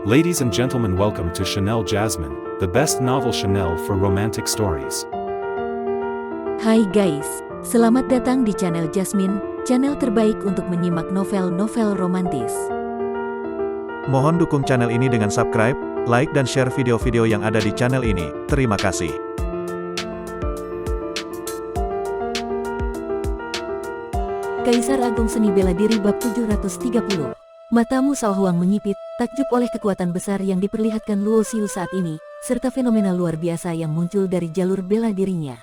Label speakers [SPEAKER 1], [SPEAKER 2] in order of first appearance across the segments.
[SPEAKER 1] Ladies and gentlemen, welcome to Chanel Jasmine, the best novel Chanel for romantic stories.
[SPEAKER 2] Hai guys, selamat datang di channel Jasmine, channel terbaik untuk menyimak novel-novel romantis.
[SPEAKER 3] Mohon dukung channel ini dengan subscribe, like dan share video-video yang ada di channel ini. Terima kasih.
[SPEAKER 2] Kaisar Agung Seni Bela Diri bab 730. Mata Mu Shaohuang menyipit, takjub oleh kekuatan besar yang diperlihatkan Luo Xiu saat ini, serta fenomena luar biasa yang muncul dari jalur bela dirinya.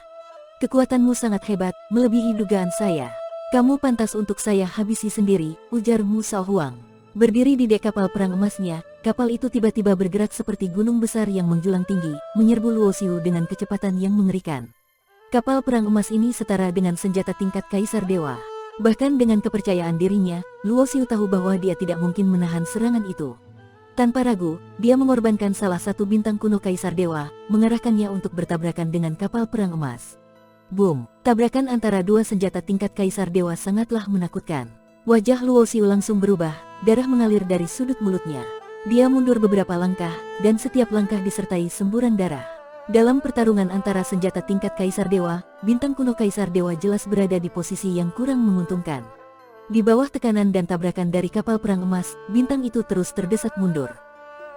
[SPEAKER 2] Kekuatanmu sangat hebat, melebihi dugaan saya. Kamu pantas untuk saya habisi sendiri, ujar Mu Shaohuang. Berdiri di dek kapal perang emasnya, kapal itu tiba-tiba bergerak seperti gunung besar yang menjulang tinggi, menyerbu Luo Xiu dengan kecepatan yang mengerikan. Kapal perang emas ini setara dengan senjata tingkat Kaisar Dewa. Bahkan dengan kepercayaan dirinya, Luo Xiu tahu bahwa dia tidak mungkin menahan serangan itu. Tanpa ragu, dia mengorbankan salah satu bintang kuno Kaisar Dewa, mengarahkannya untuk bertabrakan dengan kapal perang emas. Boom! Tabrakan antara dua senjata tingkat Kaisar Dewa sangatlah menakutkan. Wajah Luo Xiu langsung berubah, darah mengalir dari sudut mulutnya. Dia mundur beberapa langkah, dan setiap langkah disertai semburan darah. Dalam pertarungan antara senjata tingkat Kaisar Dewa, bintang kuno Kaisar Dewa jelas berada di posisi yang kurang menguntungkan. Di bawah tekanan dan tabrakan dari kapal perang emas, bintang itu terus terdesak mundur.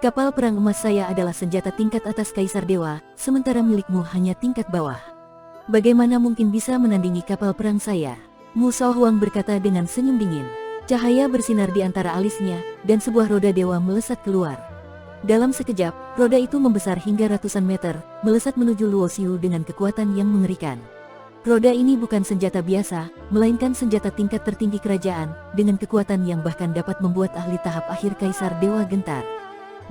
[SPEAKER 2] Kapal perang emas saya adalah senjata tingkat atas Kaisar Dewa, sementara milikmu hanya tingkat bawah. Bagaimana mungkin bisa menandingi kapal perang saya? Mu Shaohuang berkata dengan senyum dingin. Cahaya bersinar di antara alisnya, dan sebuah roda dewa melesat keluar. Dalam sekejap, roda itu membesar hingga ratusan meter, melesat menuju Luo Xiu dengan kekuatan yang mengerikan. Roda ini bukan senjata biasa, melainkan senjata tingkat tertinggi kerajaan, dengan kekuatan yang bahkan dapat membuat ahli tahap akhir Kaisar Dewa gentar.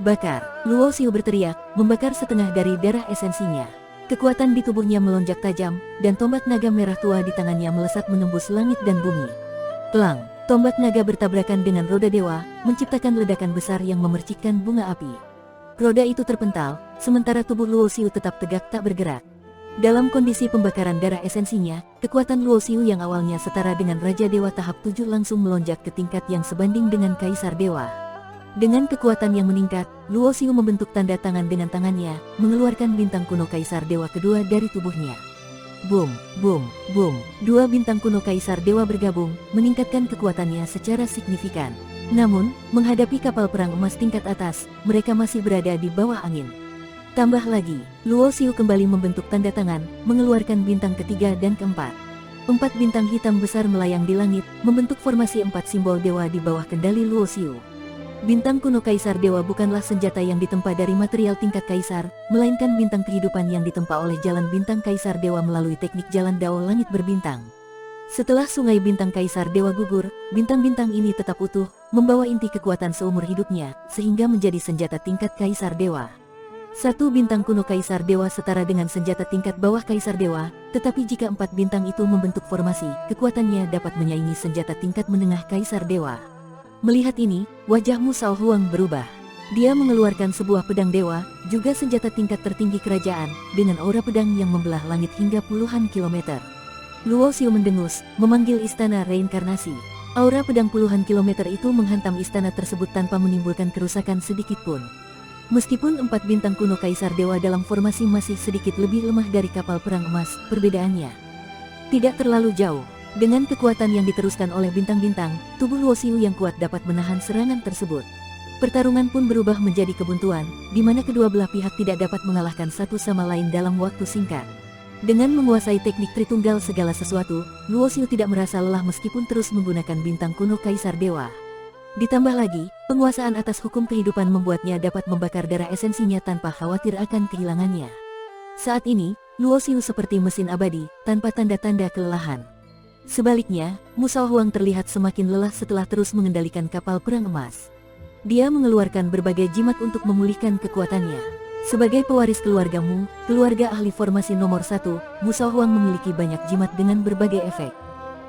[SPEAKER 2] Bakar! Luo Xiu berteriak, membakar setengah dari darah esensinya. Kekuatan di tubuhnya melonjak tajam, dan tombak naga merah tua di tangannya melesat menembus langit dan bumi. Pelang! Tombak naga bertabrakan dengan roda dewa, menciptakan ledakan besar yang memercikkan bunga api. Roda itu terpental, sementara tubuh Luo Xiu tetap tegak tak bergerak. Dalam kondisi pembakaran darah esensinya, kekuatan Luo Xiu yang awalnya setara dengan Raja Dewa tahap 7 langsung melonjak ke tingkat yang sebanding dengan Kaisar Dewa. Dengan kekuatan yang meningkat, Luo Xiu membentuk tanda tangan dengan tangannya, mengeluarkan bintang kuno Kaisar Dewa kedua dari tubuhnya. Boom, boom, boom. Dua bintang kuno Kaisar Dewa bergabung, meningkatkan kekuatannya secara signifikan. Namun, menghadapi kapal perang emas tingkat atas, mereka masih berada di bawah angin. Tambah lagi, Luo Xiu kembali membentuk tanda tangan, mengeluarkan bintang ketiga dan keempat. 4 bintang hitam besar melayang di langit, membentuk formasi 4 simbol dewa di bawah kendali Luo Xiu. Bintang kuno Kaisar Dewa bukanlah senjata yang ditempa dari material tingkat Kaisar, melainkan bintang kehidupan yang ditempa oleh jalan bintang Kaisar Dewa melalui teknik jalan Dao Langit Berbintang. Setelah sungai bintang Kaisar Dewa gugur, bintang-bintang ini tetap utuh, membawa inti kekuatan seumur hidupnya, sehingga menjadi senjata tingkat Kaisar Dewa. Satu bintang kuno Kaisar Dewa setara dengan senjata tingkat bawah Kaisar Dewa, tetapi jika 4 bintang itu membentuk formasi, kekuatannya dapat menyaingi senjata tingkat menengah Kaisar Dewa. Melihat ini, wajah Mu Shaohuang berubah. Dia mengeluarkan sebuah pedang dewa, juga senjata tingkat tertinggi kerajaan, dengan aura pedang yang membelah langit hingga puluhan kilometer. Luo Xiu mendengus, memanggil istana reinkarnasi. Aura pedang puluhan kilometer itu menghantam istana tersebut tanpa menimbulkan kerusakan sedikit pun. Meskipun 4 bintang kuno Kaisar Dewa dalam formasi masih sedikit lebih lemah dari kapal perang emas, perbedaannya tidak terlalu jauh. Dengan kekuatan yang diteruskan oleh bintang-bintang, tubuh Luo Xiu yang kuat dapat menahan serangan tersebut. Pertarungan pun berubah menjadi kebuntuan, di mana kedua belah pihak tidak dapat mengalahkan satu sama lain dalam waktu singkat. Dengan menguasai teknik Tritunggal segala sesuatu, Luo Xiu tidak merasa lelah meskipun terus menggunakan bintang kuno Kaisar Dewa. Ditambah lagi, penguasaan atas hukum kehidupan membuatnya dapat membakar darah esensinya tanpa khawatir akan kehilangannya. Saat ini, Luo Xiu seperti mesin abadi, tanpa tanda-tanda kelelahan. Sebaliknya, Mu Shaohuang terlihat semakin lelah setelah terus mengendalikan kapal perang emas. Dia mengeluarkan berbagai jimat untuk memulihkan kekuatannya. Sebagai pewaris keluargamu, keluarga ahli formasi nomor 1, Mu Shaohuang memiliki banyak jimat dengan berbagai efek.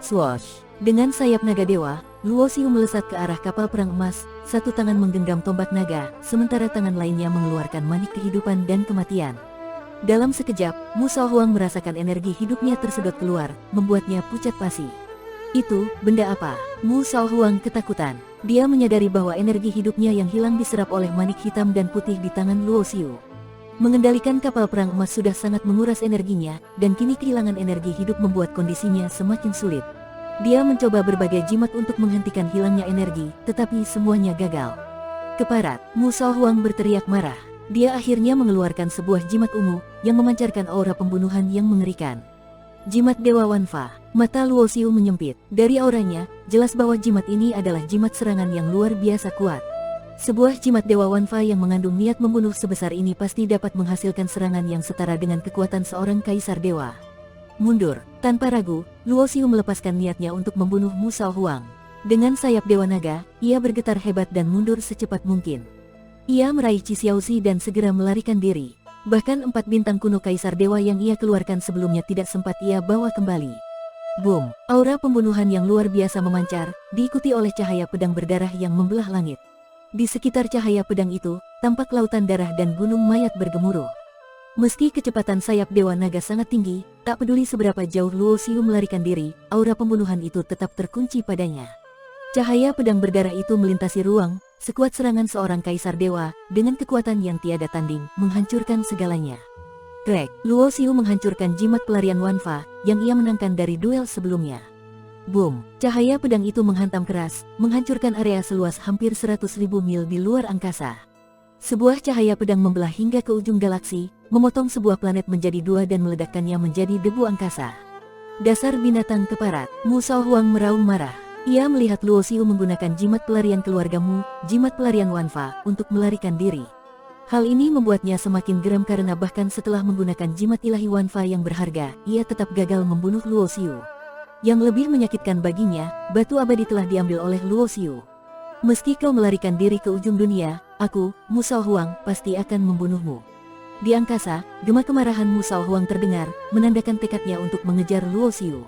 [SPEAKER 2] Swoosh! Dengan sayap naga dewa, Luo Xiu melesat ke arah kapal perang emas, satu tangan menggenggam tombak naga, sementara tangan lainnya mengeluarkan manik kehidupan dan kematian. Dalam sekejap, Mu Shaohuang merasakan energi hidupnya tersedot keluar, membuatnya pucat pasi. Itu, benda apa? Mu Shaohuang ketakutan. Dia menyadari bahwa energi hidupnya yang hilang diserap oleh manik hitam dan putih di tangan Luo Xiu. Mengendalikan kapal perang emas sudah sangat menguras energinya, dan kini kehilangan energi hidup membuat kondisinya semakin sulit. Dia mencoba berbagai jimat untuk menghentikan hilangnya energi, tetapi semuanya gagal. Keparat, Mu Shaohuang berteriak marah. Dia akhirnya mengeluarkan sebuah jimat ungu, yang memancarkan aura pembunuhan yang mengerikan. Jimat Dewa Wanfa. Mata Luo Xiu menyempit. Dari auranya, jelas bahwa jimat ini adalah jimat serangan yang luar biasa kuat. Sebuah jimat Dewa Wanfa yang mengandung niat membunuh sebesar ini pasti dapat menghasilkan serangan yang setara dengan kekuatan seorang kaisar dewa. Mundur. Tanpa ragu, Luo Xiu melepaskan niatnya untuk membunuh Mu Shaohuang. Dengan sayap Dewa Naga, ia bergetar hebat dan mundur secepat mungkin. Ia meraih Qi Xiaozi dan segera melarikan diri. Bahkan 4 bintang kuno kaisar dewa yang ia keluarkan sebelumnya tidak sempat ia bawa kembali. Boom! Aura pembunuhan yang luar biasa memancar, diikuti oleh cahaya pedang berdarah yang membelah langit. Di sekitar cahaya pedang itu, tampak lautan darah dan gunung mayat bergemuruh. Meski kecepatan sayap Dewa Naga sangat tinggi, tak peduli seberapa jauh Luo Xiu melarikan diri, aura pembunuhan itu tetap terkunci padanya. Cahaya pedang berdarah itu melintasi ruang, sekuat serangan seorang kaisar dewa, dengan kekuatan yang tiada tanding, menghancurkan segalanya. Krek, Luo Xiu menghancurkan jimat pelarian Wanfa, yang ia menangkan dari duel sebelumnya. Boom, cahaya pedang itu menghantam keras, menghancurkan area seluas hampir 100.000 mil di luar angkasa. Sebuah cahaya pedang membelah hingga ke ujung galaksi, memotong sebuah planet menjadi 2 dan meledakkannya menjadi debu angkasa. Dasar binatang keparat, Mu Shaohuang meraung marah. Ia melihat Luo Xiu menggunakan jimat pelarian keluargamu, jimat pelarian Wanfa, untuk melarikan diri. Hal ini membuatnya semakin geram karena bahkan setelah menggunakan jimat ilahi Wanfa yang berharga, ia tetap gagal membunuh Luo Xiu. Yang lebih menyakitkan baginya, batu abadi telah diambil oleh Luo Xiu. Meski kau melarikan diri ke ujung dunia, aku, Mu Shaohuang, pasti akan membunuhmu. Di angkasa, gema kemarahan Mu Shaohuang terdengar, menandakan tekadnya untuk mengejar Luo Xiu.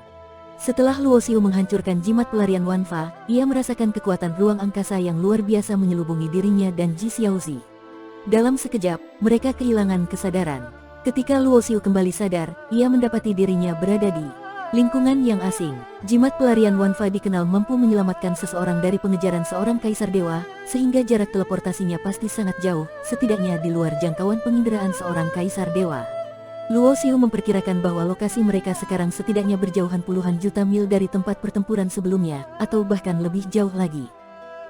[SPEAKER 2] Setelah Luo Xiu menghancurkan jimat pelarian Wanfa, ia merasakan kekuatan ruang angkasa yang luar biasa menyelubungi dirinya dan Qi Xiaozi. Dalam sekejap, mereka kehilangan kesadaran. Ketika Luo Xiu kembali sadar, ia mendapati dirinya berada di lingkungan yang asing. Jimat pelarian Wanfa dikenal mampu menyelamatkan seseorang dari pengejaran seorang kaisar dewa, sehingga jarak teleportasinya pasti sangat jauh, setidaknya di luar jangkauan penginderaan seorang kaisar dewa. Luo Xiu memperkirakan bahwa lokasi mereka sekarang setidaknya berjauhan puluhan juta mil dari tempat pertempuran sebelumnya, atau bahkan lebih jauh lagi.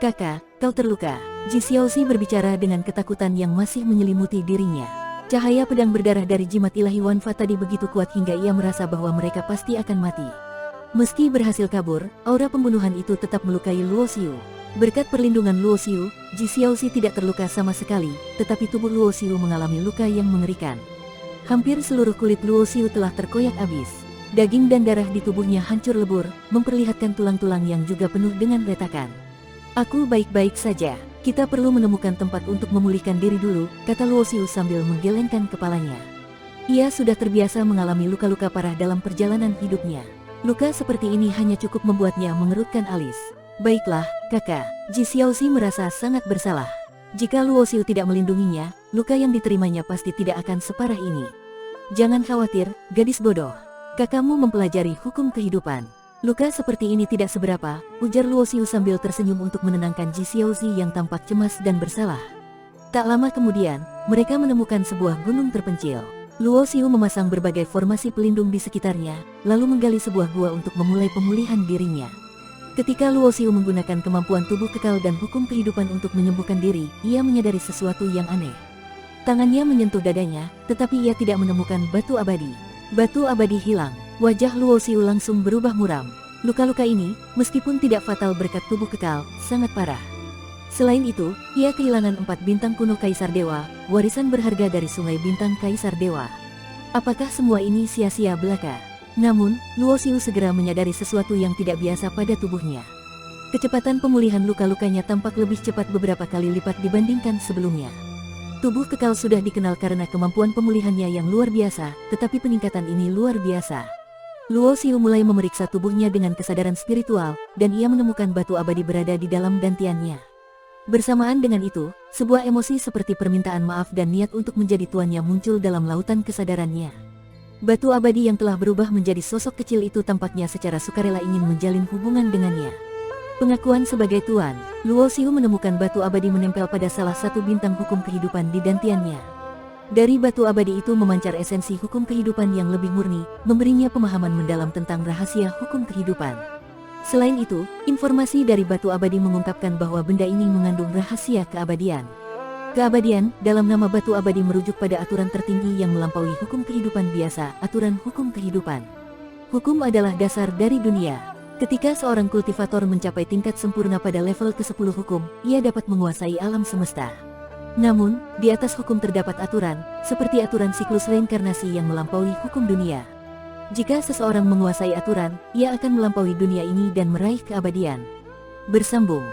[SPEAKER 2] Kakak, kau terluka. Qi Xiaozi berbicara dengan ketakutan yang masih menyelimuti dirinya. Cahaya pedang berdarah dari jimat ilahi Wanfa tadi begitu kuat hingga ia merasa bahwa mereka pasti akan mati. Meski berhasil kabur, aura pembunuhan itu tetap melukai Luo Xiu. Berkat perlindungan Luo Xiu, Qi Xiaozi tidak terluka sama sekali, tetapi tubuh Luo Xiu mengalami luka yang mengerikan. Hampir seluruh kulit Luo Xiu telah terkoyak habis. Daging dan darah di tubuhnya hancur lebur, memperlihatkan tulang-tulang yang juga penuh dengan retakan. Aku baik-baik saja. Kita perlu menemukan tempat untuk memulihkan diri dulu, kata Luo Xiu sambil menggelengkan kepalanya. Ia sudah terbiasa mengalami luka-luka parah dalam perjalanan hidupnya. Luka seperti ini hanya cukup membuatnya mengerutkan alis. Baiklah, kakak. Qi Xiaozi merasa sangat bersalah. Jika Luo Xiu tidak melindunginya, luka yang diterimanya pasti tidak akan separah ini. Jangan khawatir, gadis bodoh. Kakakmu mempelajari hukum kehidupan. Luka seperti ini tidak seberapa, ujar Luo Xiu sambil tersenyum untuk menenangkan Qi Xiaozi yang tampak cemas dan bersalah. Tak lama kemudian, mereka menemukan sebuah gunung terpencil. Luo Xiu memasang berbagai formasi pelindung di sekitarnya, lalu menggali sebuah gua untuk memulai pemulihan dirinya. Ketika Luo Xiu menggunakan kemampuan tubuh kekal dan hukum kehidupan untuk menyembuhkan diri, ia menyadari sesuatu yang aneh. Tangannya menyentuh dadanya, tetapi ia tidak menemukan batu abadi. Batu abadi hilang. Wajah Luo Xiu langsung berubah muram. Luka-luka ini, meskipun tidak fatal berkat tubuh kekal, sangat parah. Selain itu, ia kehilangan 4 bintang kuno Kaisar Dewa, warisan berharga dari Sungai Bintang Kaisar Dewa. Apakah semua ini sia-sia belaka? Namun, Luo Xiu segera menyadari sesuatu yang tidak biasa pada tubuhnya. Kecepatan pemulihan luka-lukanya tampak lebih cepat beberapa kali lipat dibandingkan sebelumnya. Tubuh kekal sudah dikenal karena kemampuan pemulihannya yang luar biasa, tetapi peningkatan ini luar biasa. Luo Xiu mulai memeriksa tubuhnya dengan kesadaran spiritual, dan ia menemukan batu abadi berada di dalam dantiannya. Bersamaan dengan itu, sebuah emosi seperti permintaan maaf dan niat untuk menjadi tuannya muncul dalam lautan kesadarannya. Batu abadi yang telah berubah menjadi sosok kecil itu tampaknya secara sukarela ingin menjalin hubungan dengannya. Pengakuan sebagai tuan, Luo Xiu menemukan batu abadi menempel pada salah satu bintang hukum kehidupan di dantiannya. Dari batu abadi itu memancar esensi hukum kehidupan yang lebih murni, memberinya pemahaman mendalam tentang rahasia hukum kehidupan. Selain itu, informasi dari batu abadi mengungkapkan bahwa benda ini mengandung rahasia keabadian. Keabadian, dalam nama batu abadi merujuk pada aturan tertinggi yang melampaui hukum kehidupan biasa, aturan hukum kehidupan. Hukum adalah dasar dari dunia. Ketika seorang kultivator mencapai tingkat sempurna pada level ke-10 hukum, ia dapat menguasai alam semesta. Namun, di atas hukum terdapat aturan, seperti aturan siklus reinkarnasi yang melampaui hukum dunia. Jika seseorang menguasai aturan, ia akan melampaui dunia ini dan meraih keabadian. Bersambung.